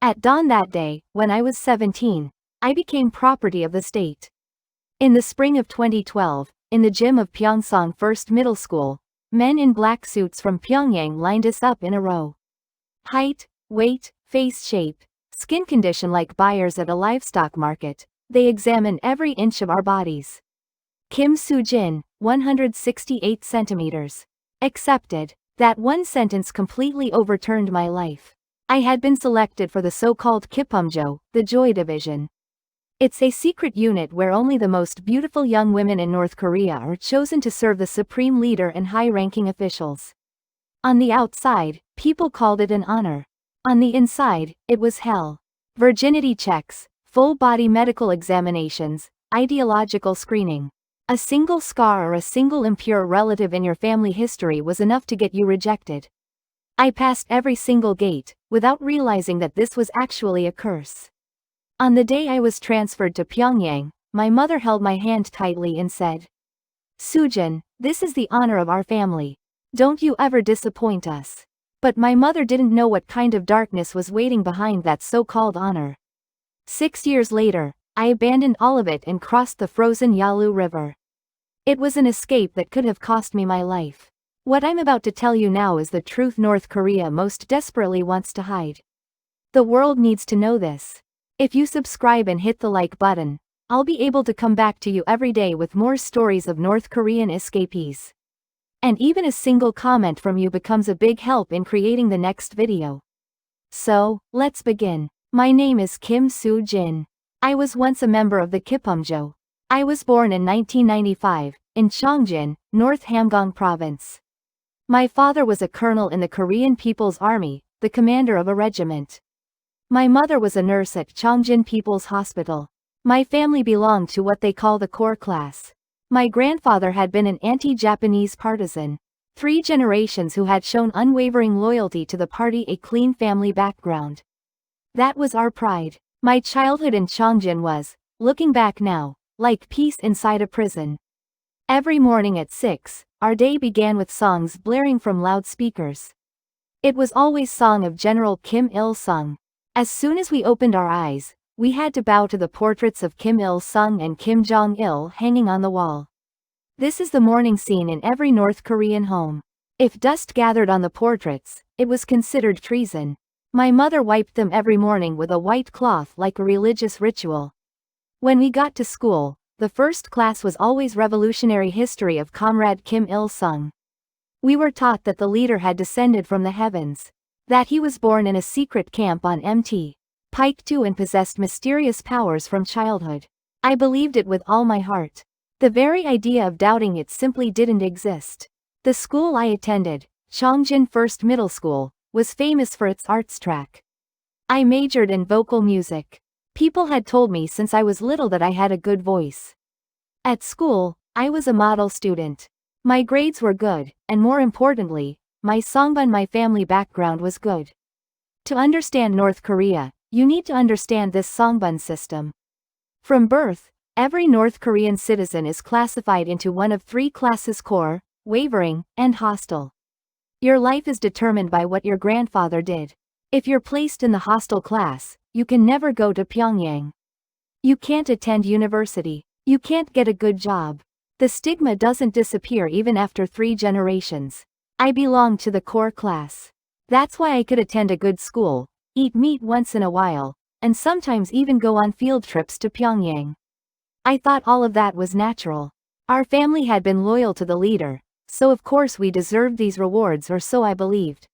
At dawn that day, when I was 17, I became property of the state. In the spring of 2012, in the gym of Pyongsang First Middle School, men in black suits from Pyongyang lined us up in a row. Height, weight, face shape, skin condition like buyers at a livestock market, they examined every inch of our bodies. Kim Soo-jin, 168 centimeters. Accepted. That one sentence completely overturned my life. I had been selected for the so-called Kippumjo, the Joy Division. It's a secret unit where only the most beautiful young women in North Korea are chosen to serve the supreme leader and high-ranking officials. On the outside, people called it an honor. On the inside, it was hell. Virginity checks, full-body medical examinations, ideological screening. A single scar or a single impure relative in your family history was enough to get you rejected. I passed every single gate, without realizing that this was actually a curse. On the day I was transferred to Pyongyang, my mother held my hand tightly and said, "Soo-jin, this is the honor of our family. Don't you ever disappoint us." But my mother didn't know what kind of darkness was waiting behind that so-called honor. 6 years later, I abandoned all of it and crossed the frozen Yalu River. It was an escape that could have cost me my life. What I'm about to tell you now is the truth North Korea most desperately wants to hide. The world needs to know this. If you subscribe and hit the like button, I'll be able to come back to you every day with more stories of North Korean escapees. And even a single comment from you becomes a big help in creating the next video. So, let's begin. My name is Kim Soo-jin. I was once a member of the Kippumjo. I was born in 1995, in Cheongjin, North Hamgyong Province. My father was a colonel in the Korean People's Army, the commander of a regiment. My mother was a nurse at Cheongjin People's Hospital. My family belonged to what they call the core class. My grandfather had been an anti-Japanese partisan. 3 generations who had shown unwavering loyalty to the party, a clean family background. That was our pride. My childhood in Cheongjin was, looking back now, like peace inside a prison. Every morning at 6, our day began with songs blaring from loudspeakers. It was always song of General Kim Il-sung. As soon as we opened our eyes, we had to bow to the portraits of Kim Il-sung and Kim Jong-il hanging on the wall. This is the morning scene in every North Korean home. If dust gathered on the portraits, it was considered treason. My mother wiped them every morning with a white cloth like a religious ritual. When we got to school, the first class was always revolutionary history of Comrade Kim Il-sung. We were taught that the leader had descended from the heavens, that he was born in a secret camp on Mt. Pike 2 and possessed mysterious powers from childhood. I believed it with all my heart. The very idea of doubting it simply didn't exist. The school I attended, Cheongjin First Middle School, was famous for its arts track. I majored in vocal music. People had told me since I was little that I had a good voice. At school, I was a model student. My grades were good, and more importantly, my songbun, my family background was good. To understand North Korea, you need to understand this songbun system. From birth, every North Korean citizen is classified into one of 3 classes: core, wavering, and hostile. Your life is determined by what your grandfather did. If you're placed in the hostile class, you can never go to Pyongyang. You can't attend university. You can't get a good job. The stigma doesn't disappear even after 3 generations. I belonged to the core class. That's why I could attend a good school, eat meat once in a while, and sometimes even go on field trips to Pyongyang. I thought all of that was natural. Our family had been loyal to the leader, so of course we deserved these rewards, or so I believed.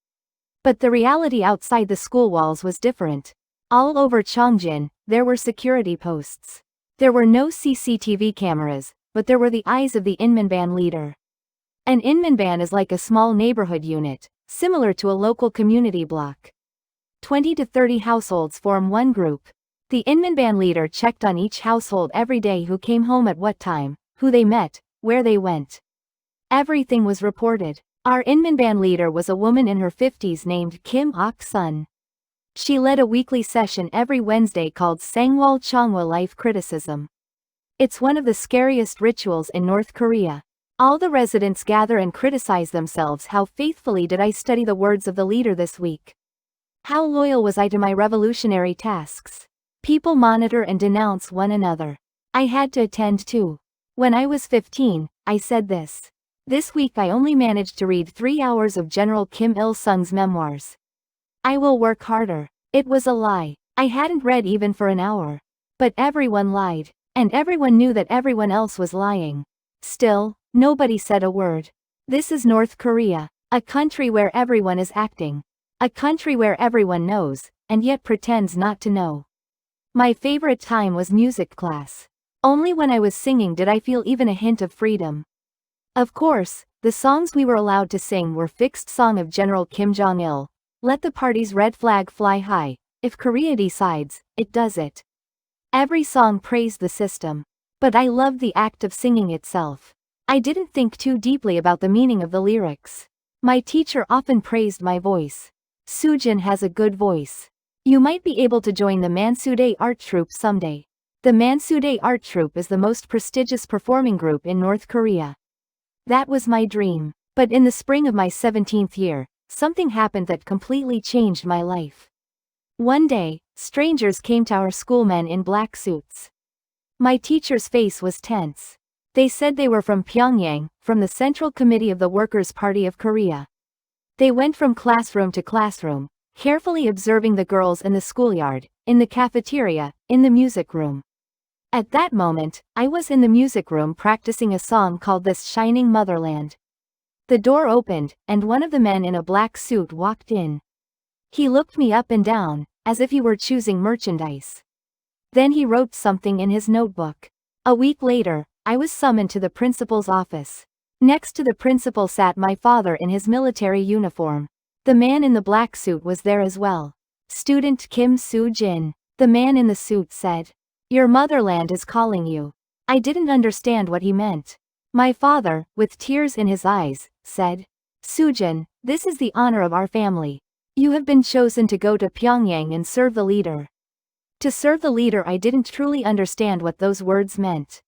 But the reality outside the school walls was different. All over Cheongjin, there were security posts. There were no CCTV cameras, but there were the eyes of the Inmanban leader. An Inmanban is like a small neighborhood unit, similar to a local community block. 20 to 30 households form one group. The Inmanban leader checked on each household every day: who came home at what time, who they met, where they went. Everything was reported. Our Inmanban leader was a woman in her 50s named Kim Ok-sun. She led a weekly session every Wednesday called Sangwal Chongwa Life Criticism. It's one of the scariest rituals in North Korea. All the residents gather and criticize themselves: how faithfully did I study the words of the leader this week? How loyal was I to my revolutionary tasks? People monitor and denounce one another. I had to attend to. When I was 15, I said this. This week I only managed to read 3 hours of General Kim Il-sung's memoirs. I will work harder. It was a lie. I hadn't read even for an hour. But everyone lied. And everyone knew that everyone else was lying. Still, nobody said a word. This is North Korea. A country where everyone is acting. A country where everyone knows, and yet pretends not to know. My favorite time was music class. Only when I was singing did I feel even a hint of freedom. Of course, the songs we were allowed to sing were Fixed Song of General Kim Jong-il, Let the Party's Red Flag Fly High, If Korea Decides, It Does It. Every song praised the system. But I loved the act of singing itself. I didn't think too deeply about the meaning of the lyrics. My teacher often praised my voice. Soojin has a good voice. You might be able to join the Mansudae art troupe someday. The Mansudae art troupe is the most prestigious performing group in North Korea. That was my dream. But in the spring of my 17th year, something happened that completely changed my life. One day, strangers came to our school, men in black suits. My teacher's face was tense. They said they were from Pyongyang, from the Central Committee of the Workers' Party of Korea. They went from classroom to classroom, carefully observing the girls in the schoolyard, in the cafeteria, in the music room. At that moment, I was in the music room practicing a song called This Shining Motherland. The door opened, and one of the men in a black suit walked in. He looked me up and down, as if he were choosing merchandise. Then he wrote something in his notebook. A week later, I was summoned to the principal's office. Next to the principal sat my father in his military uniform. The man in the black suit was there as well. Student Kim Soo-jin. The man in the suit said, "Your motherland is calling you." I didn't understand what he meant. My father, with tears in his eyes, said, "Soojin, this is the honor of our family. You have been chosen to go to Pyongyang and serve the leader." To serve the leader, I didn't truly understand what those words meant.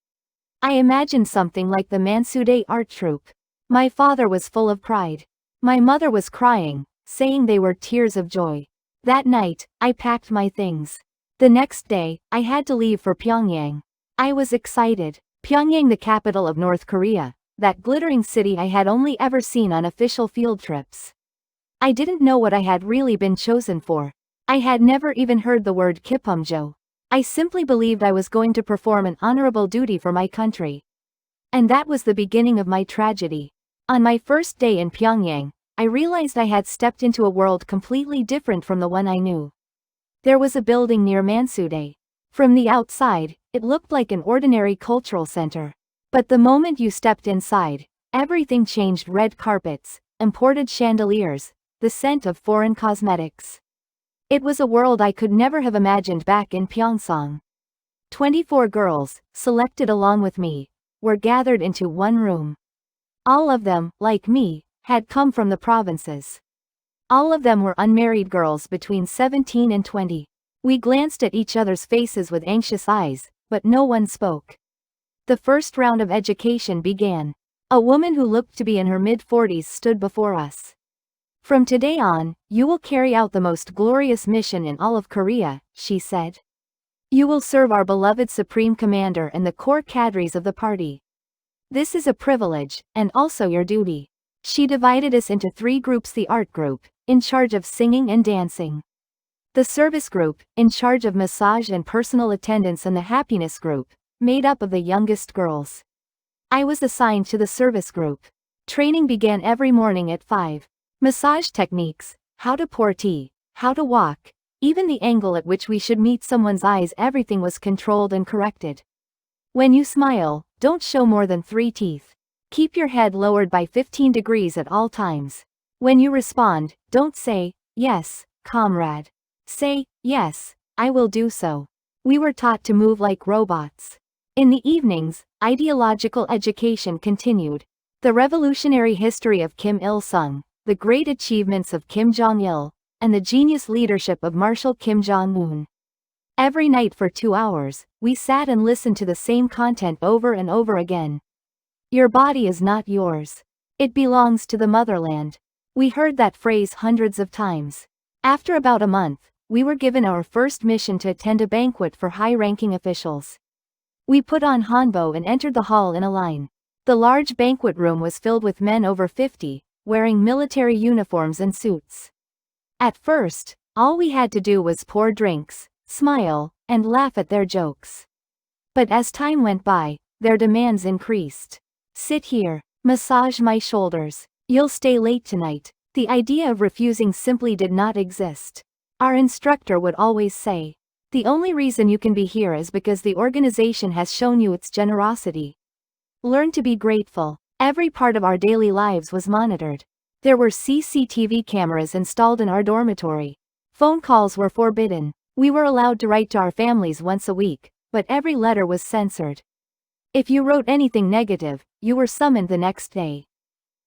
I imagined something like the Mansudae art troupe. My father was full of pride. My mother was crying, saying they were tears of joy. That night, I packed my things. The next day, I had to leave for Pyongyang. I was excited. Pyongyang, the capital of North Korea, that glittering city I had only ever seen on official field trips. I didn't know what I had really been chosen for. I had never even heard the word Kippumjo. I simply believed I was going to perform an honorable duty for my country. And that was the beginning of my tragedy. On my first day in Pyongyang, I realized I had stepped into a world completely different from the one I knew. There was a building near Mansudae. From the outside, it looked like an ordinary cultural center. But the moment you stepped inside, everything changed. Red carpets, imported chandeliers, the scent of foreign cosmetics. It was a world I could never have imagined back in Pyeongchang. 24 girls, selected along with me, were gathered into one room. All of them, like me, had come from the provinces. All of them were unmarried girls between 17 and 20. We glanced at each other's faces with anxious eyes, but no one spoke. The first round of education began. A woman who looked to be in her mid-40s stood before us. "From today on, you will carry out the most glorious mission in all of Korea," she said. "You will serve our beloved Supreme Commander and the core cadres of the party. This is a privilege, and also your duty." She divided us into 3 groups: the art group, in charge of singing and dancing; the service group, in charge of massage and personal attendance; and the happiness group, made up of the youngest girls. I was assigned to the service group. Training began every morning at 5. Massage techniques, how to pour tea, how to walk, even the angle at which we should meet someone's eyes, everything was controlled and corrected. When you smile, don't show more than 3 teeth. Keep your head lowered by 15 degrees at all times. When you respond, don't say, "Yes, comrade." Say, "Yes, I will do so." We were taught to move like robots. In the evenings, ideological education continued. The revolutionary history of Kim Il-sung, the great achievements of Kim Jong-il, and the genius leadership of Marshal Kim Jong-un. Every night for 2 hours, we sat and listened to the same content over and over again. Your body is not yours. It belongs to the motherland. We heard that phrase hundreds of times. After about a month, we were given our first mission to attend a banquet for high-ranking officials. We put on hanbok and entered the hall in a line. The large banquet room was filled with men over 50, wearing military uniforms and suits. At first, all we had to do was pour drinks, smile, and laugh at their jokes. But as time went by, their demands increased. Sit here, massage my shoulders, you'll stay late tonight. The idea of refusing simply did not exist. Our instructor would always say, the only reason you can be here is because the organization has shown you its generosity. Learn to be grateful. Every part of our daily lives was monitored. There were CCTV cameras installed in our dormitory. Phone calls were forbidden. We were allowed to write to our families once a week, but every letter was censored. If you wrote anything negative, you were summoned the next day.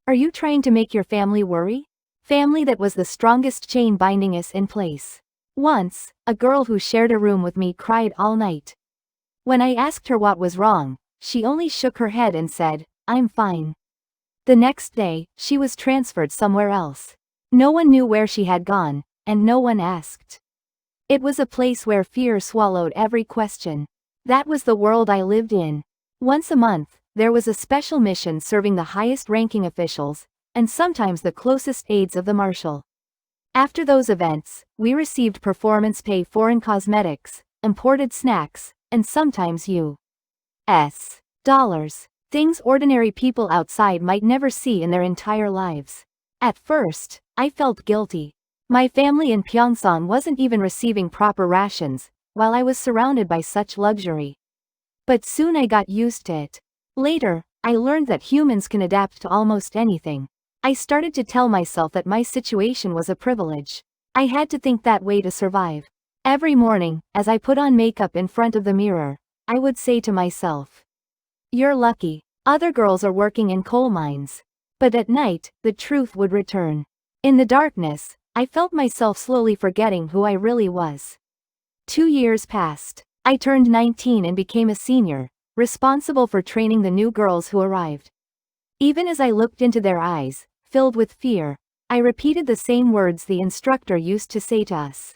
Are you trying to make your family worry? Family that was the strongest chain binding us in place. Once, a girl who shared a room with me cried all night. When I asked her what was wrong, she only shook her head and said, "I'm fine." The next day, she was transferred somewhere else. No one knew where she had gone, and no one asked. It was a place where fear swallowed every question. That was the world I lived in. Once a month, there was a special mission serving the highest-ranking officials, and sometimes the closest aides of the marshal. After those events, we received performance pay, foreign cosmetics, imported snacks, and sometimes US dollars. Things ordinary people outside might never see in their entire lives. At first, I felt guilty. My family in Pyeongchang wasn't even receiving proper rations, while I was surrounded by such luxury. But soon I got used to it. Later, I learned that humans can adapt to almost anything. I started to tell myself that my situation was a privilege. I had to think that way to survive. Every morning, as I put on makeup in front of the mirror, I would say to myself, "You're lucky. Other girls are working in coal mines." But at night, the truth would return. In the darkness, I felt myself slowly forgetting who I really was. 2 years passed. I turned 19 and became a senior, responsible for training the new girls who arrived. Even as I looked into their eyes, filled with fear, I repeated the same words the instructor used to say to us.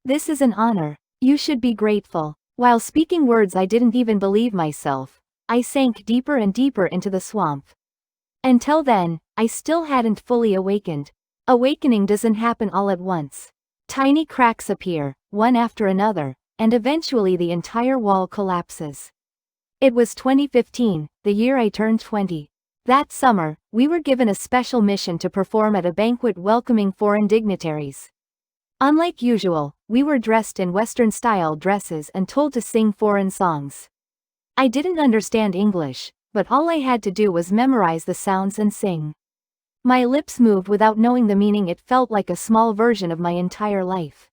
"This is an honor. You should be grateful." While speaking words I didn't even believe myself, I sank deeper and deeper into the swamp. Until then, I still hadn't fully awakened. Awakening doesn't happen all at once. Tiny cracks appear, one after another, and eventually the entire wall collapses. It was 2015, the year I turned 20. That summer, we were given a special mission to perform at a banquet welcoming foreign dignitaries. Unlike usual, we were dressed in Western-style dresses and told to sing foreign songs. I didn't understand English, but all I had to do was memorize the sounds and sing. My lips moved without knowing the meaning. It felt like a small version of my entire life.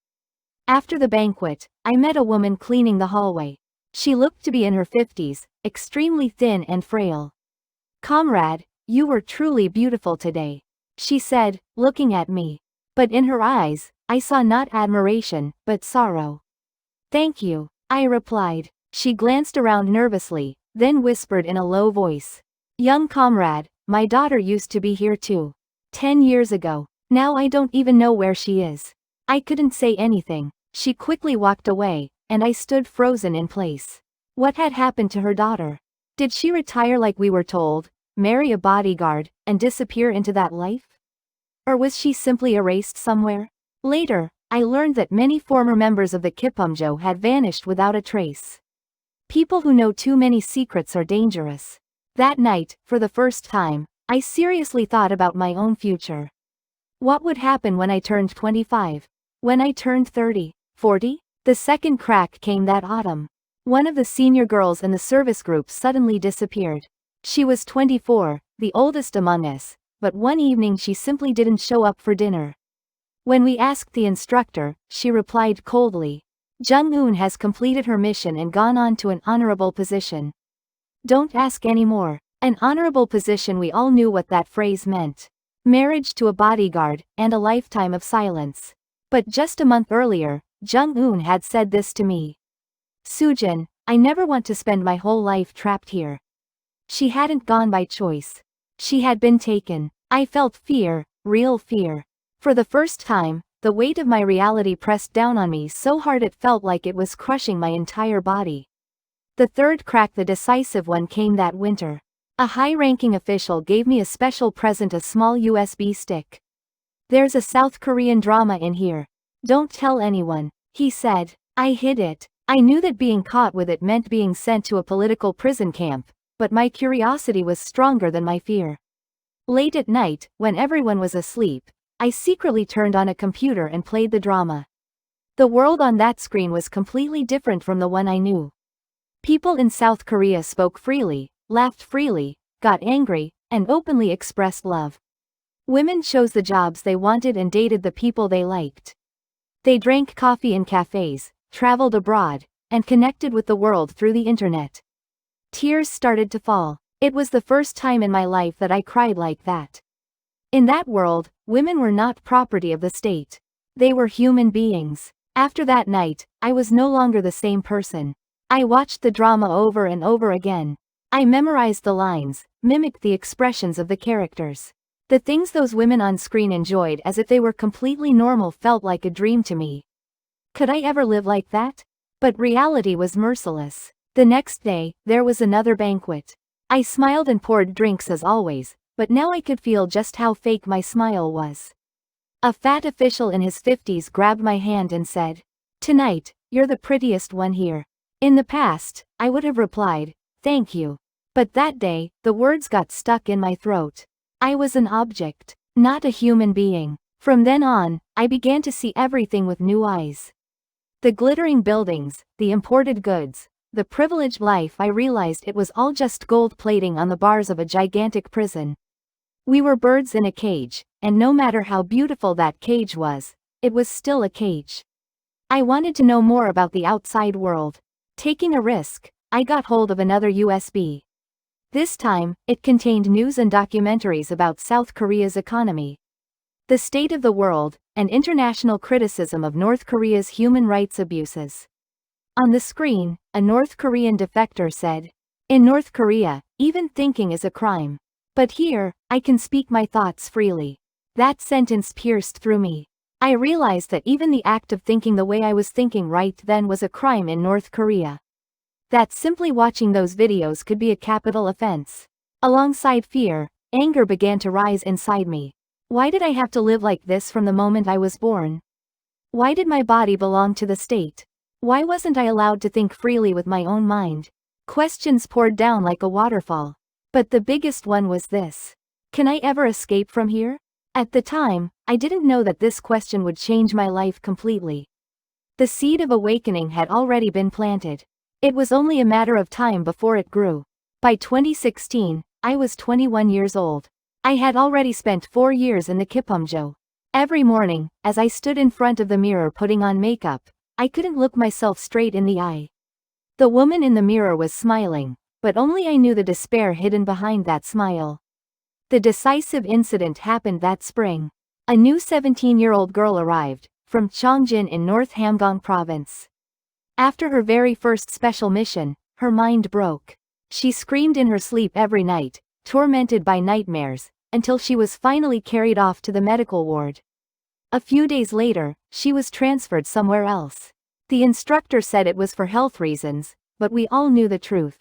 After the banquet, I met a woman cleaning the hallway. She looked to be in her 50s, extremely thin and frail. "Comrade, you were truly beautiful today," she said, looking at me. But in her eyes, I saw not admiration, but sorrow. "Thank you," I replied. She glanced around nervously, then whispered in a low voice, "Young comrade, my daughter used to be here too. 10 years ago. Now I don't even know where she is." I couldn't say anything. She quickly walked away, and I stood frozen in place. What had happened to her daughter? Did she retire like we were told, marry a bodyguard, and disappear into that life? Or was she simply erased somewhere? Later, I learned that many former members of the Kippumjo had vanished without a trace. People who know too many secrets are dangerous. That night, for the first time, I seriously thought about my own future. What would happen when I turned 25? When I turned 30? 40? The second crack came that autumn. One of the senior girls in the service group suddenly disappeared. She was 24, the oldest among us, but one evening she simply didn't show up for dinner. When we asked the instructor, she replied coldly, "Jung-eun has completed her mission and gone on to an honorable position." Don't ask anymore. An honorable position, we all knew what that phrase meant. Marriage to a bodyguard, and a lifetime of silence. But just a month earlier, Jung-eun had said this to me. "Soojin, I never want to spend my whole life trapped here." She hadn't gone by choice. She had been taken. I felt fear, real fear. For the first time, the weight of my reality pressed down on me so hard it felt like it was crushing my entire body. The third crack, the decisive one, came that winter. A high-ranking official gave me a special present, a small USB stick. "There's a South Korean drama in here. Don't tell anyone," he said. I hid it. I knew that being caught with it meant being sent to a political prison camp, but my curiosity was stronger than my fear. Late at night, when everyone was asleep, I secretly turned on a computer and played the drama. The world on that screen was completely different from the one I knew. People in South Korea spoke freely, laughed freely, got angry, and openly expressed love. Women chose the jobs they wanted and dated the people they liked. They drank coffee in cafes, traveled abroad, and connected with the world through the internet. Tears started to fall. It was the first time in my life that I cried like that. In that world, women were not property of the state. They were human beings. After that night, I was no longer the same person. I watched the drama over and over again. I memorized the lines, mimicked the expressions of the characters. The things those women on screen enjoyed as if they were completely normal felt like a dream to me. Could I ever live like that? But reality was merciless. The next day, there was another banquet. I smiled and poured drinks as always, but now I could feel just how fake my smile was. A fat official in his 50s grabbed my hand and said, "Tonight, you're the prettiest one here." In the past, I would have replied, "Thank you." But that day, the words got stuck in my throat. I was an object, not a human being. From then on, I began to see everything with new eyes. The glittering buildings, the imported goods, the privileged life. I realized it was all just gold plating on the bars of a gigantic prison. We were birds in a cage, and no matter how beautiful that cage was, it was still a cage. I wanted to know more about the outside world. Taking a risk, I got hold of another USB. This time, it contained news and documentaries about South Korea's economy, the state of the world, and international criticism of North Korea's human rights abuses. On the screen, a North Korean defector said, "In North Korea, even thinking is a crime. But here, I can speak my thoughts freely." That sentence pierced through me. I realized that even the act of thinking the way I was thinking right then was a crime in North Korea. That simply watching those videos could be a capital offense. Alongside fear, anger began to rise inside me. Why did I have to live like this from the moment I was born? Why did my body belong to the state? Why wasn't I allowed to think freely with my own mind? Questions poured down like a waterfall. But the biggest one was this: can I ever escape from here? At the time, I didn't know that this question would change my life completely. The seed of awakening had already been planted. It was only a matter of time before it grew. By 2016, I was 21 years old. I had already spent 4 years in the Kippumjo. Every morning, as I stood in front of the mirror putting on makeup, I couldn't look myself straight in the eye. The woman in the mirror was smiling, but only I knew the despair hidden behind that smile. The decisive incident happened that spring. A new 17-year-old girl arrived, from Cheongjin in North Hamgyong province. After her very first special mission, her mind broke. She screamed in her sleep every night, tormented by nightmares, until she was finally carried off to the medical ward. A few days later, she was transferred somewhere else. The instructor said it was for health reasons, but we all knew the truth.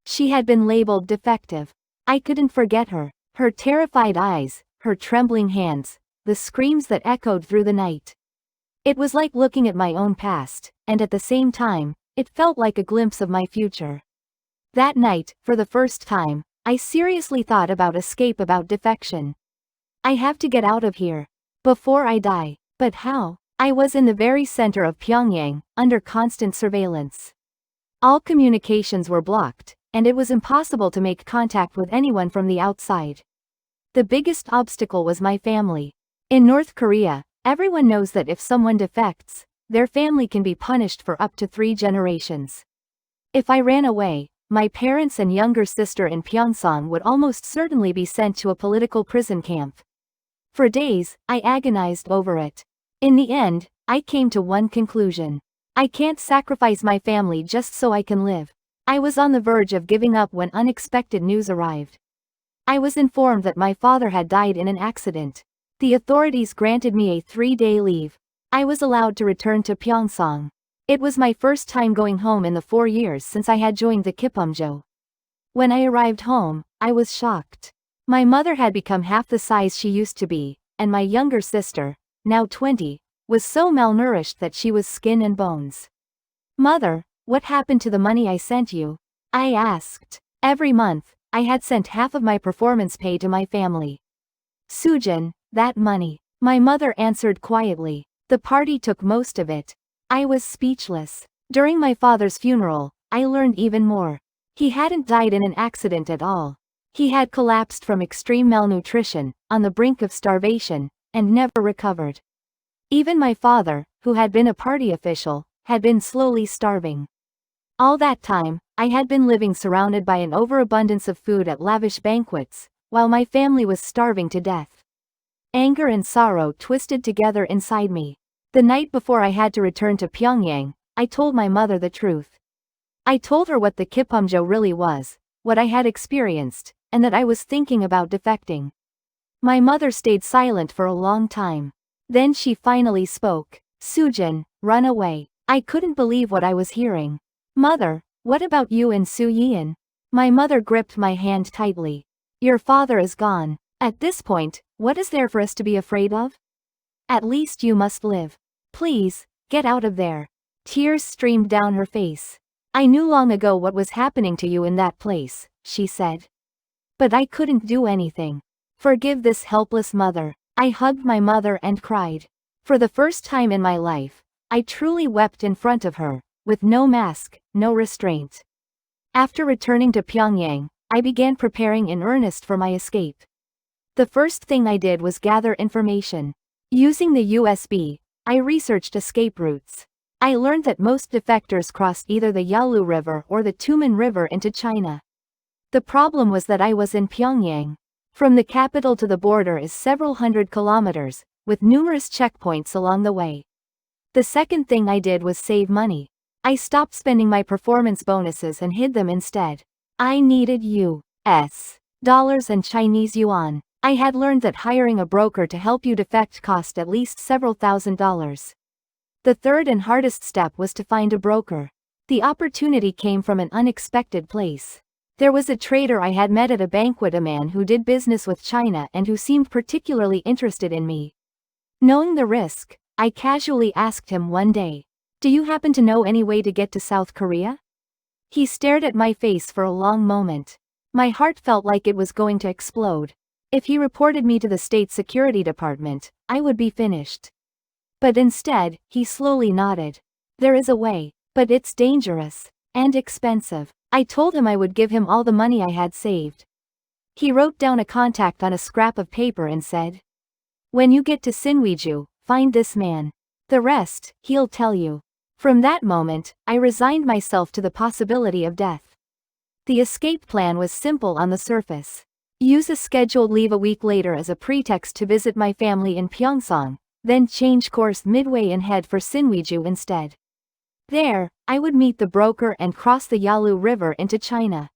She had been labeled defective. I couldn't forget her, her terrified eyes, her trembling hands, the screams that echoed through the night. It was like looking at my own past, and at the same time, it felt like a glimpse of my future. That night, for the first time, I seriously thought about escape, about defection. I have to get out of here. Before I die. But how? I was in the very center of Pyongyang, under constant surveillance. All communications were blocked, and it was impossible to make contact with anyone from the outside. The biggest obstacle was my family. In North Korea, everyone knows that if someone defects, their family can be punished for up to 3 generations. If I ran away, my parents and younger sister in Pyeongchang would almost certainly be sent to a political prison camp. For days, I agonized over it. In the end, I came to one conclusion. I can't sacrifice my family just so I can live. I was on the verge of giving up when unexpected news arrived. I was informed that my father had died in an accident. The authorities granted me a 3-day leave. I was allowed to return to Pyeongchang. It was my first time going home in the 4 years since I had joined the Kippumjo. When I arrived home, I was shocked. My mother had become half the size she used to be, and my younger sister, now 20, was so malnourished that she was skin and bones. "Mother, what happened to the money I sent you?" I asked. Every month, I had sent half of my performance pay to my family. "Sujin, that money," my mother answered quietly. "The party took most of it." I was speechless. During my father's funeral, I learned even more. He hadn't died in an accident at all. He had collapsed from extreme malnutrition, on the brink of starvation, and never recovered. Even my father, who had been a party official, had been slowly starving. All that time, I had been living surrounded by an overabundance of food at lavish banquets, while my family was starving to death. Anger and sorrow twisted together inside me. The night before I had to return to Pyongyang, I told my mother the truth. I told her what the Kippumjo really was, what I had experienced, and that I was thinking about defecting. My mother stayed silent for a long time. Then she finally spoke. "Sujin, run away." I couldn't believe what I was hearing. "Mother, what about you and Su Yian?" My mother gripped my hand tightly. "Your father is gone. At this point, what is there for us to be afraid of? At least you must live. Please, get out of there." Tears streamed down her face. "I knew long ago what was happening to you in that place," she said. "But I couldn't do anything. Forgive this helpless mother." I hugged my mother and cried. For the first time in my life, I truly wept in front of her, with no mask, no restraint. After returning to Pyongyang, I began preparing in earnest for my escape. The first thing I did was gather information. Using the USB, I researched escape routes. I learned that most defectors crossed either the Yalu River or the Tumen River into China. The problem was that I was in Pyongyang. From the capital to the border is several hundred kilometers, with numerous checkpoints along the way. The second thing I did was save money. I stopped spending my performance bonuses and hid them instead. I needed US dollars and Chinese yuan. I had learned that hiring a broker to help you defect cost at least several $1,000s. The third and hardest step was to find a broker. The opportunity came from an unexpected place. There was a trader I had met at a banquet, a man who did business with China and who seemed particularly interested in me. Knowing the risk, I casually asked him one day, "Do you happen to know any way to get to South Korea?" He stared at my face for a long moment. My heart felt like it was going to explode. If he reported me to the State Security Department, I would be finished. But instead, he slowly nodded. "There is a way, but it's dangerous and expensive." I told him I would give him all the money I had saved. He wrote down a contact on a scrap of paper and said, "When you get to Sinwiju, find this man. The rest, he'll tell you." From that moment, I resigned myself to the possibility of death. The escape plan was simple on the surface. Use a scheduled leave a week later as a pretext to visit my family in Pyeongchang, then change course midway and head for Sinwiju instead. There, I would meet the broker and cross the Yalu River into China.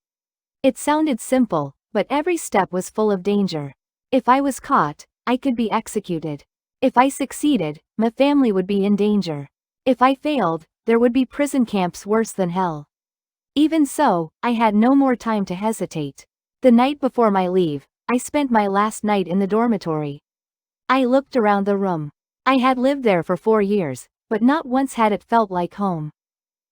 It sounded simple, but every step was full of danger. If I was caught, I could be executed. If I succeeded, my family would be in danger. If I failed, there would be prison camps worse than hell. Even so, I had no more time to hesitate. The night before my leave, I spent my last night in the dormitory. I looked around the room. I had lived there for 4 years, but not once had it felt like home.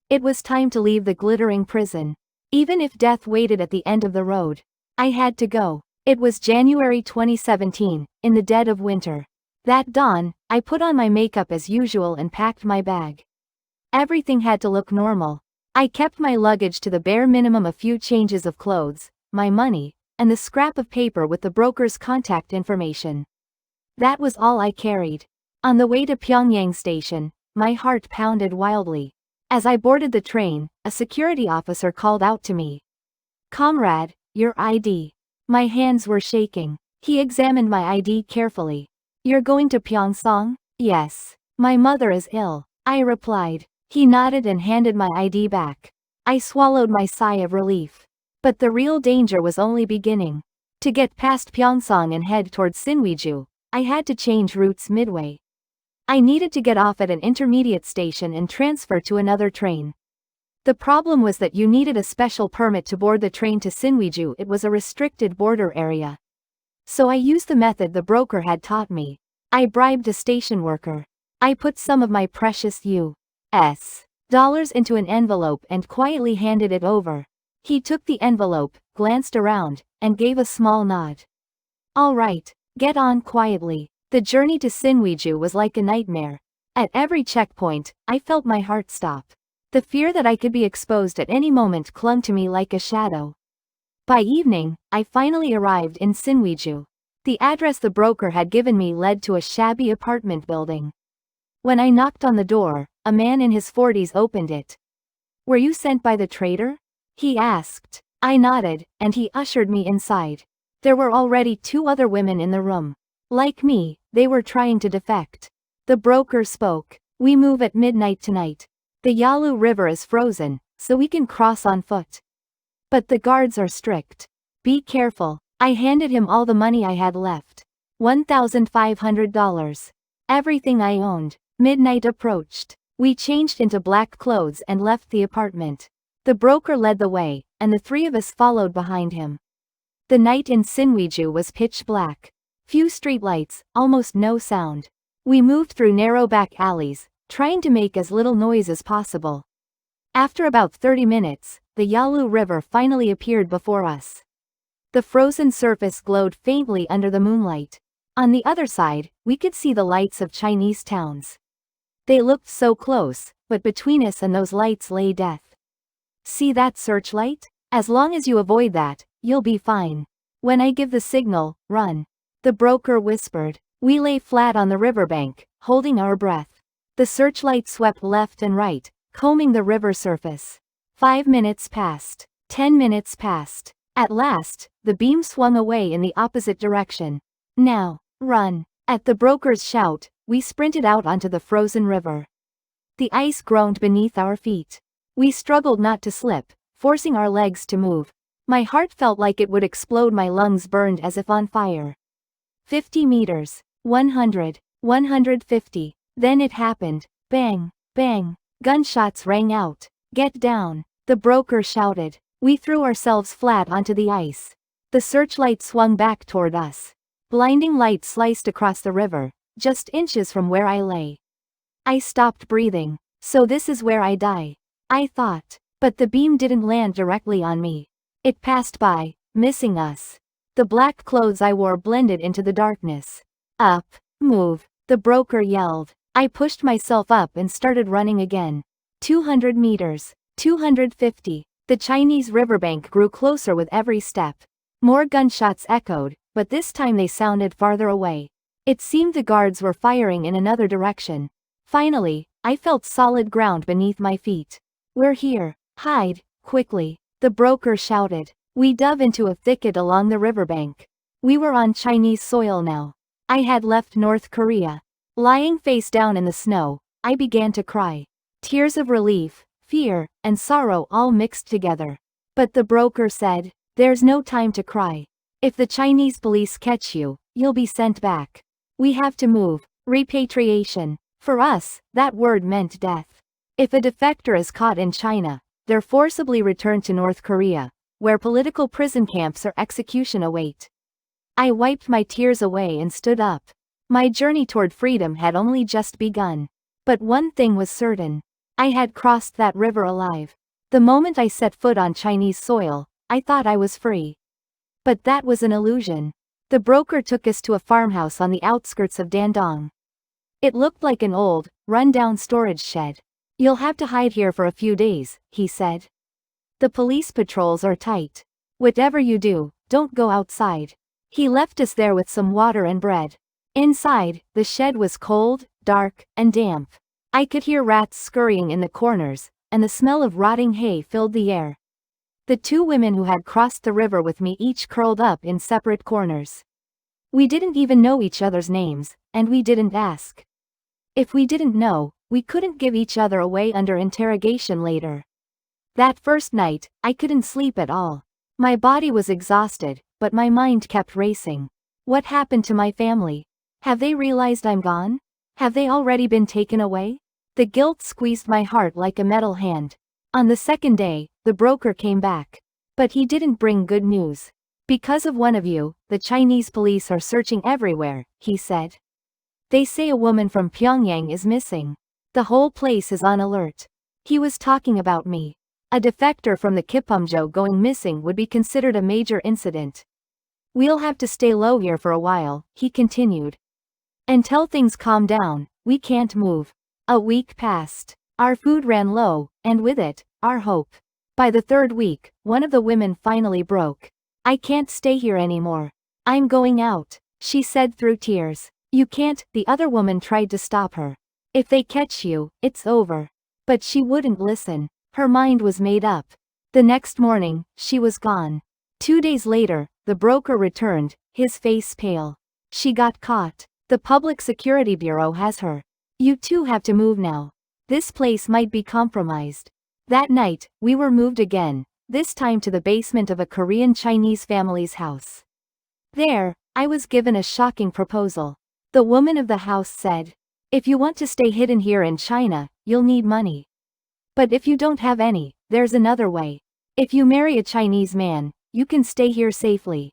It was time to leave the glittering prison. Even if death waited at the end of the road, I had to go. It was January 2017, in the dead of winter. That dawn, I put on my makeup as usual and packed my bag. Everything had to look normal. I kept my luggage to the bare minimum, a few changes of clothes, my money, and the scrap of paper with the broker's contact information. That was all I carried. On the way to Pyongyang Station, my heart pounded wildly. As I boarded the train, a security officer called out to me, "Comrade, your ID." My hands were shaking. He examined my ID carefully. "You're going to Pyeongchang?" "Yes. My mother is ill," I replied. He nodded and handed my ID back. I swallowed my sigh of relief. But the real danger was only beginning. To get past Pyeongchang and head towards Sinwiju, I had to change routes midway. I needed to get off at an intermediate station and transfer to another train. The problem was that you needed a special permit to board the train to Sinwiju. It was a restricted border area. So I used the method the broker had taught me. I bribed a station worker. I put some of my precious U.S. dollars into an envelope and quietly handed it over. He took the envelope, glanced around, and gave a small nod. All right, get on quietly. The journey to Sinwiju was like a nightmare. At every checkpoint, I felt my heart stop. The fear that I could be exposed at any moment clung to me like a shadow. By evening, I finally arrived in Sinwiju. The address the broker had given me led to a shabby apartment building. When I knocked on the door, a man in his 40s opened it. "Were you sent by the trader?" he asked. I nodded, and he ushered me inside. There were already 2 other women in the room. Like me, they were trying to defect. The broker spoke. "We move at midnight tonight. The Yalu River is frozen, so we can cross on foot. But the guards are strict. Be careful." I handed him all the money I had left. $1,500. Everything I owned. Midnight approached. We changed into black clothes and left the apartment. The broker led the way, and the 3 of us followed behind him. The night in Sinwiju was pitch black. Few streetlights, almost no sound. We moved through narrow back alleys, trying to make as little noise as possible. After about 30 minutes, the Yalu River finally appeared before us. The frozen surface glowed faintly under the moonlight. On the other side, we could see the lights of Chinese towns. They looked so close, but between us and those lights lay death. "See that searchlight? As long as you avoid that, you'll be fine. When I give the signal, run," the broker whispered. We lay flat on the riverbank, holding our breath. The searchlight swept left and right, combing the river surface. 5 minutes passed. 10 minutes passed. At last, the beam swung away in the opposite direction. "Now, run." At the broker's shout, we sprinted out onto the frozen river. The ice groaned beneath our feet. We struggled not to slip, forcing our legs to move. My heart felt like it would explode, my lungs burned as if on fire. 50 meters. 100. 150. Then it happened. Bang, bang. Gunshots rang out. "Get down," the broker shouted. We threw ourselves flat onto the ice. The searchlight swung back toward us. Blinding light sliced across the river, just inches from where I lay. I stopped breathing. So this is where I die, I thought. But the beam didn't land directly on me. It passed by, missing us. The black clothes I wore blended into the darkness. "Up, move," the broker yelled. I pushed myself up and started running again. 200 meters. 250. The Chinese riverbank grew closer with every step. More gunshots echoed, but this time they sounded farther away. It seemed the guards were firing in another direction. Finally, I felt solid ground beneath my feet. "We're here. Hide, quickly," the broker shouted. We dove into a thicket along the riverbank. We were on Chinese soil now. I had left North Korea. Lying face down in the snow, I began to cry. Tears of relief, fear, and sorrow all mixed together. But the broker said, "There's no time to cry. If the Chinese police catch you, you'll be sent back. We have to move." Repatriation. For us, that word meant death. If a defector is caught in China, they're forcibly returned to North Korea, where political prison camps or execution await. I wiped my tears away and stood up. My journey toward freedom had only just begun. But one thing was certain. I had crossed that river alive. The moment I set foot on Chinese soil, I thought I was free. But that was an illusion. The broker took us to a farmhouse on the outskirts of Dandong. It looked like an old, run-down storage shed. "You'll have to hide here for a few days," he said. "The police patrols are tight. Whatever you do, don't go outside." He left us there with some water and bread. Inside, the shed was cold, dark, and damp. I could hear rats scurrying in the corners, and the smell of rotting hay filled the air. The 2 women who had crossed the river with me each curled up in separate corners. We didn't even know each other's names, and we didn't ask. If we didn't know, we couldn't give each other away under interrogation later. That first night, I couldn't sleep at all. My body was exhausted, but my mind kept racing. What happened to my family? Have they realized I'm gone? Have they already been taken away? The guilt squeezed my heart like a metal hand. On the second day, the broker came back. But he didn't bring good news. Because of one of you, the Chinese police are searching everywhere, he said. They say a woman from Pyongyang is missing. The whole place is on alert. He was talking about me. A defector from the Kippumjo going missing would be considered a major incident. We'll have to stay low here for a while, he continued. Until things calm down, we can't move. A week passed. Our food ran low, and with it, our hope. By the third week, one of the women finally broke. I can't stay here anymore. I'm going out, she said through tears. You can't, the other woman tried to stop her. If they catch you, it's over. But she wouldn't listen. Her mind was made up. The next morning, she was gone. 2 days later, the broker returned, his face pale. She got caught. The Public Security Bureau has her. You two have to move now. This place might be compromised. That night, we were moved again, this time to the basement of a Korean Chinese family's house. There, I was given a shocking proposal. The woman of the house said, if you want to stay hidden here in China, you'll need money. But if you don't have any, there's another way. If you marry a Chinese man, you can stay here safely.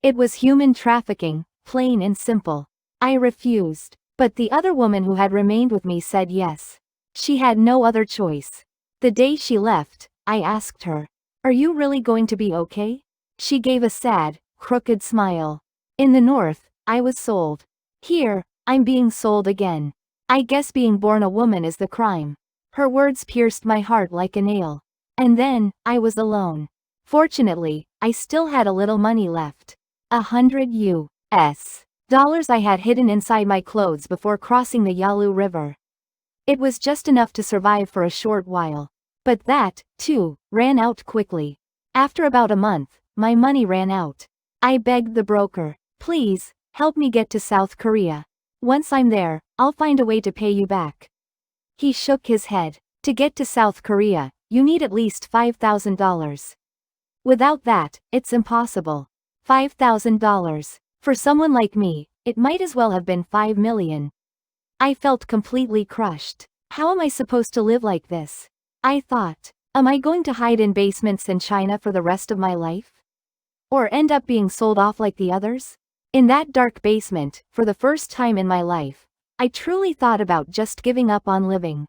It was human trafficking, plain and simple. I refused. But the other woman who had remained with me said yes. She had no other choice. The day she left, I asked her, are you really going to be okay? She gave a sad, crooked smile. In the north, I was sold. Here, I'm being sold again. I guess being born a woman is the crime. Her words pierced my heart like a nail. And then, I was alone. Fortunately, I still had a little money left. 100 US dollars I had hidden inside my clothes before crossing the Yalu River. It was just enough to survive for a short while. But that, too, ran out quickly. After about a month, my money ran out. I begged the broker, please, help me get to South Korea. Once I'm there, I'll find a way to pay you back. He shook his head. To get to South Korea, you need at least $5,000. Without that, it's impossible. $5,000. For someone like me, it might as well have been 5 million. I felt completely crushed. How am I supposed to live like this? I thought, am I going to hide in basements in China for the rest of my life? Or end up being sold off like the others? In that dark basement, for the first time in my life, I truly thought about just giving up on living.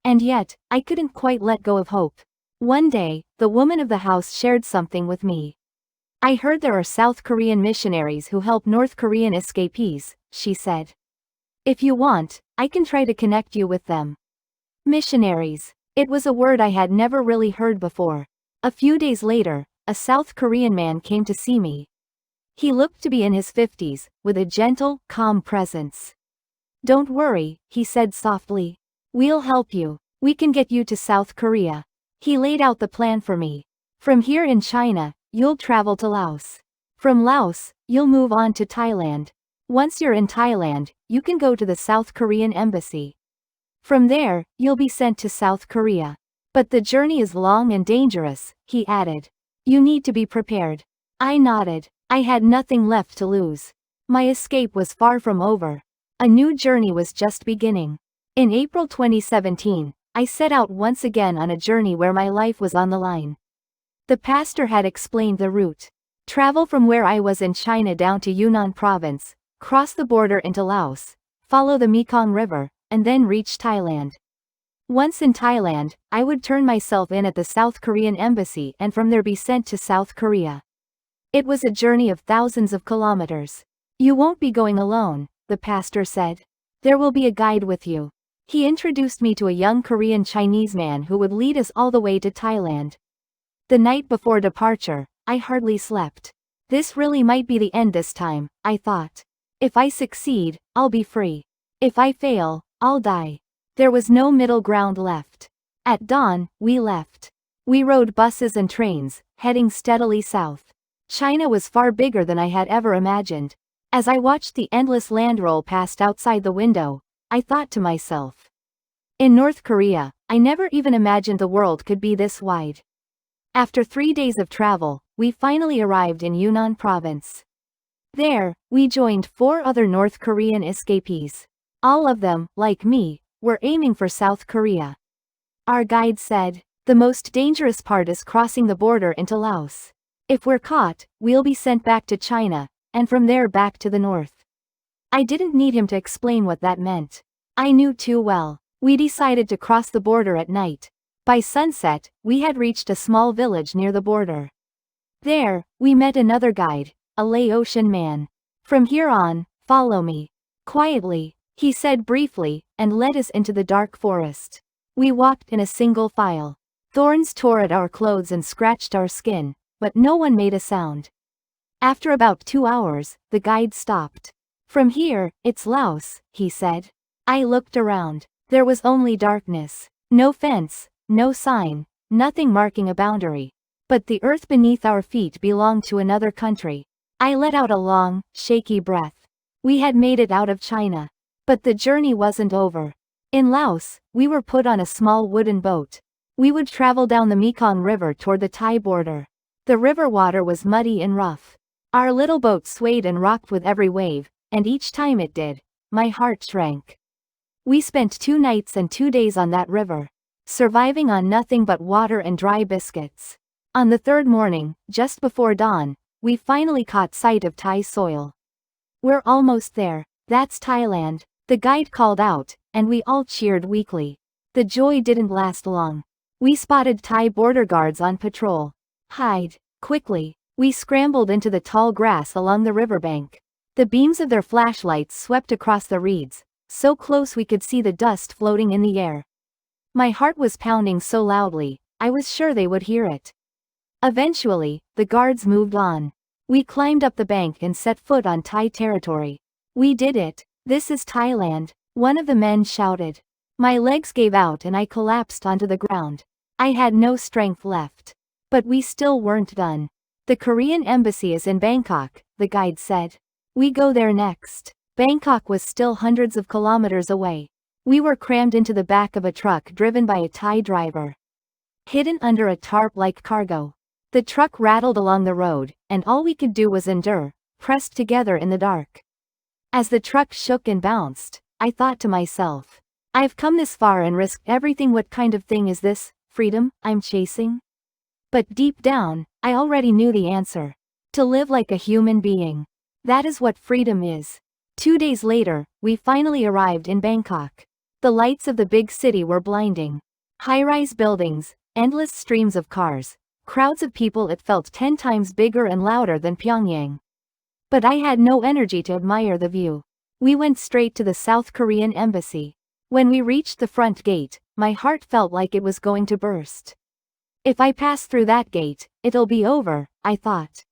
And yet, I couldn't quite let go of hope. One day, the woman of the house shared something with me. I heard there are South Korean missionaries who help North Korean escapees, she said. If you want, I can try to connect you with them. Missionaries. It was a word I had never really heard before. A few days later, a South Korean man came to see me. He looked to be in his 50s, with a gentle, calm presence. Don't worry, he said softly. We'll help you. We can get you to South Korea. He laid out the plan for me. From here in China, you'll travel to Laos. From Laos, you'll move on to Thailand. Once you're in Thailand, you can go to the South Korean embassy. From there, you'll be sent to South Korea. But the journey is long and dangerous, he added. You need to be prepared. I nodded. I had nothing left to lose. My escape was far from over. A new journey was just beginning. In April 2017, I set out once again on a journey where my life was on the line. The pastor had explained the route. Travel from where I was in China down to Yunnan province, cross the border into Laos, follow the Mekong River, and then reach Thailand. Once in Thailand, I would turn myself in at the South Korean embassy and from there be sent to South Korea. It was a journey of thousands of kilometers. You won't be going alone, the pastor said. There will be a guide with you. He introduced me to a young Korean Chinese man who would lead us all the way to Thailand. The night before departure, I hardly slept. This really might be the end this time, I thought. If I succeed, I'll be free. If I fail, I'll die. There was no middle ground left. At dawn, we left. We rode buses and trains, heading steadily south. China was far bigger than I had ever imagined. As I watched the endless land roll past outside the window, I thought to myself. In North Korea, I never even imagined the world could be this wide. After 3 days of travel, we finally arrived in Yunnan province. There, we joined 4 other North Korean escapees. All of them, like me, were aiming for South Korea. Our guide said, "The most dangerous part is crossing the border into Laos. If we're caught, we'll be sent back to China, and from there back to the north." I didn't need him to explain what that meant. I knew too well. We decided to cross the border at night. By sunset, we had reached a small village near the border. There, we met another guide, a Laotian man. "From here on, follow me. Quietly," he said briefly, and led us into the dark forest. We walked in a single file. Thorns tore at our clothes and scratched our skin, but no one made a sound. After about 2 hours, the guide stopped. "From here, it's Laos," he said. I looked around. There was only darkness. No fence, no sign, nothing marking a boundary. But the earth beneath our feet belonged to another country. I let out a long, shaky breath. We had made it out of China. But the journey wasn't over. In Laos, we were put on a small wooden boat. We would travel down the Mekong River toward the Thai border. The river water was muddy and rough. Our little boat swayed and rocked with every wave, and each time it did, my heart shrank. We spent 2 nights and 2 days on that river, surviving on nothing but water and dry biscuits. On the 3rd morning, just before dawn, we finally caught sight of Thai soil. "We're almost there. That's Thailand," the guide called out, and we all cheered weakly. The joy didn't last long. We spotted Thai border guards on patrol. "Hide, quickly." We scrambled into the tall grass along the riverbank. The beams of their flashlights swept across the reeds, so close we could see the dust floating in the air. My heart was pounding so loudly, I was sure they would hear it. Eventually, the guards moved on. We climbed up the bank and set foot on Thai territory. "We did it. This is Thailand," one of the men shouted. My legs gave out and I collapsed onto the ground. I had no strength left. But we still weren't done. "The Korean embassy is in Bangkok," the guide said. "We go there next." Bangkok was still hundreds of kilometers away. We were crammed into the back of a truck driven by a Thai driver, hidden under a tarp like cargo. The truck rattled along the road, and all we could do was endure, pressed together in the dark. As the truck shook and bounced, I thought to myself, "I've come this far and risked everything. What kind of thing is this freedom I'm chasing?" But deep down, I already knew the answer. To live like a human being. That is what freedom is. 2 days later, we finally arrived in Bangkok. The lights of the big city were blinding. High-rise buildings, endless streams of cars, crowds of people. It felt 10 times bigger and louder than Pyongyang. But I had no energy to admire the view. We went straight to the South Korean embassy. When we reached the front gate, my heart felt like it was going to burst. If I pass through that gate, it'll be over, I thought.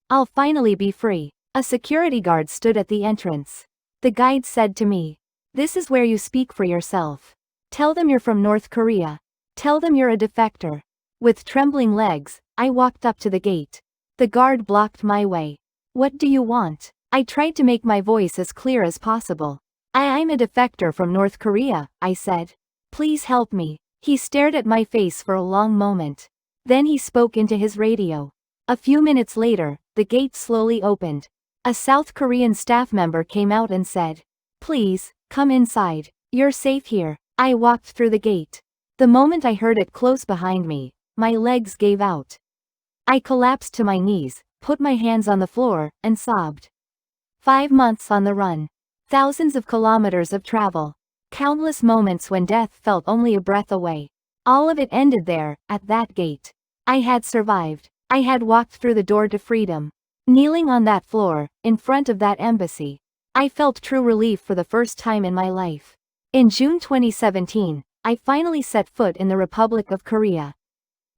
I'll finally be free. A security guard stood at the entrance. The guide said to me, "This is where you speak for yourself. Tell them you're from North Korea. Tell them you're a defector." With trembling legs, I walked up to the gate. The guard blocked my way. "What do you want?" I tried to make my voice as clear as possible. I'm a defector from North Korea," I said. "Please help me." He stared at my face for a long moment. Then he spoke into his radio. A few minutes later, the gate slowly opened. A South Korean staff member came out and said, "Please, come inside. You're safe here." I walked through the gate. The moment I heard it close behind me, my legs gave out. I collapsed to my knees, put my hands on the floor, and sobbed. 5 months on the run. Thousands of kilometers of travel. Countless moments when death felt only a breath away. All of it ended there, at that gate. I had survived. I had walked through the door to freedom. Kneeling on that floor, in front of that embassy, I felt true relief for the first time in my life. In June 2017, I finally set foot in the Republic of Korea.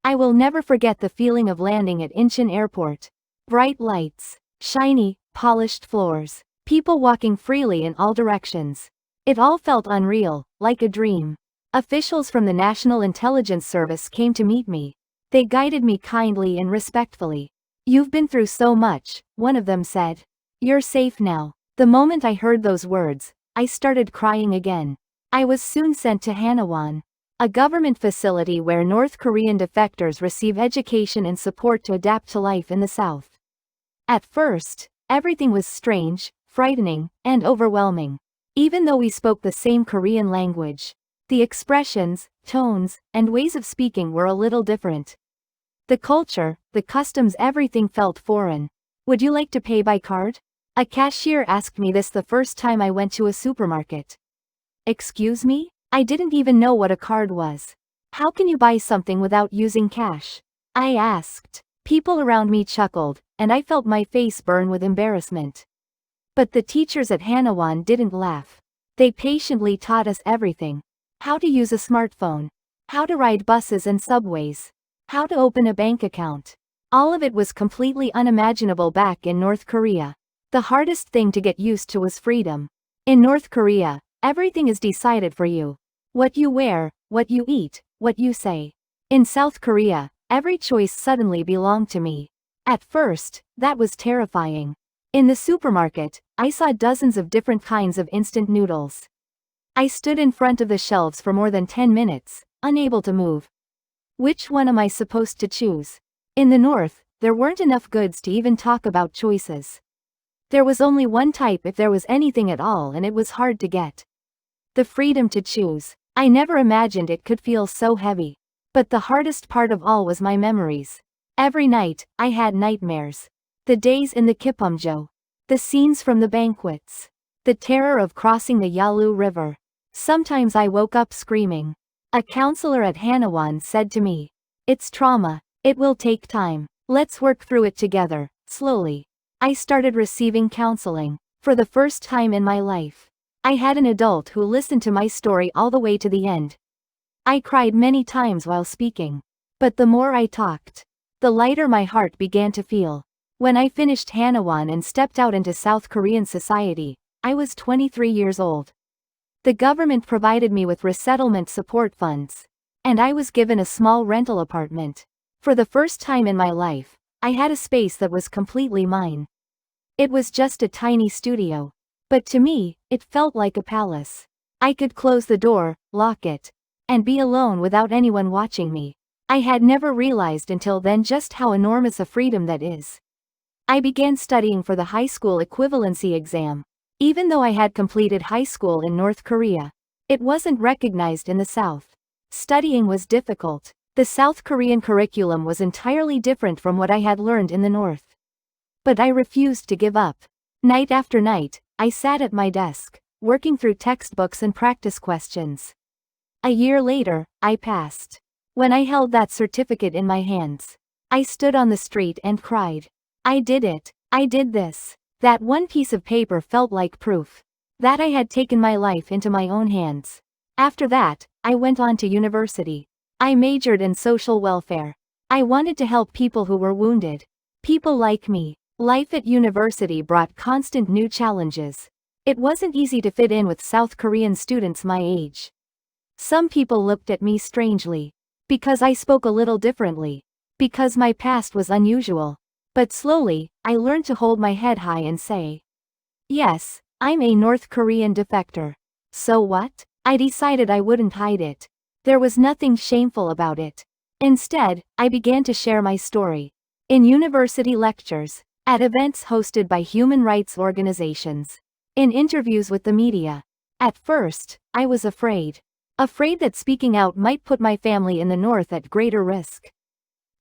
I will never forget the feeling of landing at Incheon Airport. Bright lights, shiny, polished floors, people walking freely in all directions. It all felt unreal, like a dream. Officials from the National Intelligence Service came to meet me. They guided me kindly and respectfully. "You've been through so much," one of them said. "You're safe now." The moment I heard those words, I started crying again. I was soon sent to Hanawon, a government facility where North Korean defectors receive education and support to adapt to life in the South. At first, Everything was strange, frightening, and overwhelming. Even though we spoke the same Korean language, the expressions, tones, and ways of speaking were a little different. The culture, the customs, everything felt foreign. Would you like to pay by card? A cashier asked me this the first time I went to a supermarket. Excuse me? I didn't even know what a card was. How can you buy something without using cash? I asked. People around me chuckled, and I felt my face burn with embarrassment. But the teachers at Hanawan didn't laugh. They patiently taught us everything. How to use a smartphone. How to ride buses and subways. How to open a bank account. All of it was completely unimaginable back in North Korea. The hardest thing to get used to was freedom. In North Korea, everything is decided for you. What you wear, what you eat, what you say. In South Korea, every choice suddenly belonged to me. At first, that was terrifying. In the supermarket, I saw dozens of different kinds of instant noodles. I stood in front of the shelves for more than 10 minutes, unable to move. Which one am I supposed to choose? In the north, there weren't enough goods to even talk about choices. There was only one type if there was anything at all, and it was hard to get. The freedom to choose. I never imagined it could feel so heavy. But the hardest part of all was my memories. Every night, I had nightmares. The days in the Kippumjo. The scenes from the banquets. The terror of crossing the Yalu River. Sometimes I woke up screaming. A counselor at Hanawan said to me, "It's trauma. It will take time. Let's work through it together, slowly." I started receiving counseling. For the first time in my life, I had an adult who listened to my story all the way to the end. I cried many times while speaking. But the more I talked, the lighter my heart began to feel. When I finished Hanawan and stepped out into South Korean society, I was 23 years old. The government provided me with resettlement support funds. And I was given a small rental apartment. For the first time in my life, I had a space that was completely mine. It was just a tiny studio. But to me, it felt like a palace. I could close the door, lock it, and be alone without anyone watching me. I had never realized until then just how enormous a freedom that is. I began studying for the high school equivalency exam. Even though I had completed high school in North Korea, it wasn't recognized in the South. Studying was difficult. The South Korean curriculum was entirely different from what I had learned in the North. But I refused to give up. Night after night, I sat at my desk, working through textbooks and practice questions. A year later, I passed. When I held that certificate in my hands, I stood on the street and cried. I did it. I did this. That one piece of paper felt like proof that I had taken my life into my own hands. After that, I went on to university. I majored in social welfare. I wanted to help people who were wounded. People like me. Life at university brought constant new challenges. It wasn't easy to fit in with South Korean students my age. Some people looked at me strangely. Because I spoke a little differently. Because my past was unusual. But slowly, I learned to hold my head high and say, yes, I'm a North Korean defector. So what? I decided I wouldn't hide it. There was nothing shameful about it. Instead, I began to share my story. In university lectures, at events hosted by human rights organizations, in interviews with the media. At first, I was afraid. Afraid that speaking out might put my family in the North at greater risk.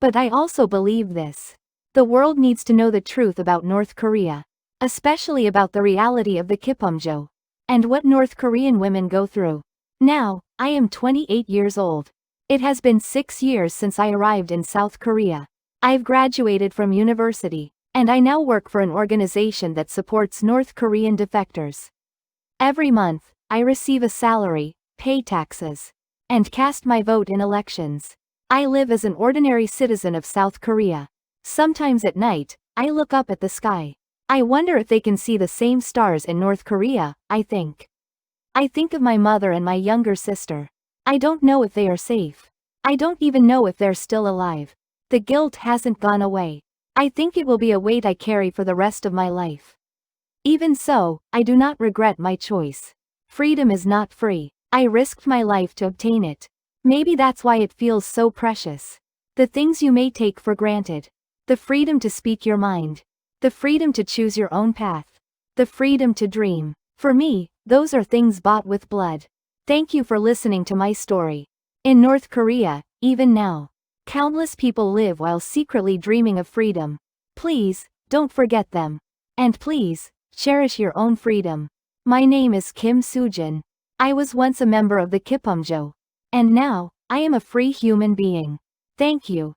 But I also believe this. The world needs to know the truth about North Korea, especially about the reality of the Kippumjo, and what North Korean women go through. Now, I am 28 years old. It has been 6 years since I arrived in South Korea. I've graduated from university, and I now work for an organization that supports North Korean defectors. Every month, I receive a salary, pay taxes, and cast my vote in elections. I live as an ordinary citizen of South Korea. Sometimes at night, I look up at the sky. I wonder if they can see the same stars in North Korea, I think. I think of my mother and my younger sister. I don't know if they are safe. I don't even know if they're still alive. The guilt hasn't gone away. I think it will be a weight I carry for the rest of my life. Even so, I do not regret my choice. Freedom is not free. I risked my life to obtain it. Maybe that's why it feels so precious. The things you may take for granted. The freedom to speak your mind. The freedom to choose your own path. The freedom to dream. For me, those are things bought with blood. Thank you for listening to my story. In North Korea, even now, countless people live while secretly dreaming of freedom. Please, don't forget them. And please, cherish your own freedom. My name is Kim Soojin. I was once a member of the Kippumjo. And now, I am a free human being. Thank you.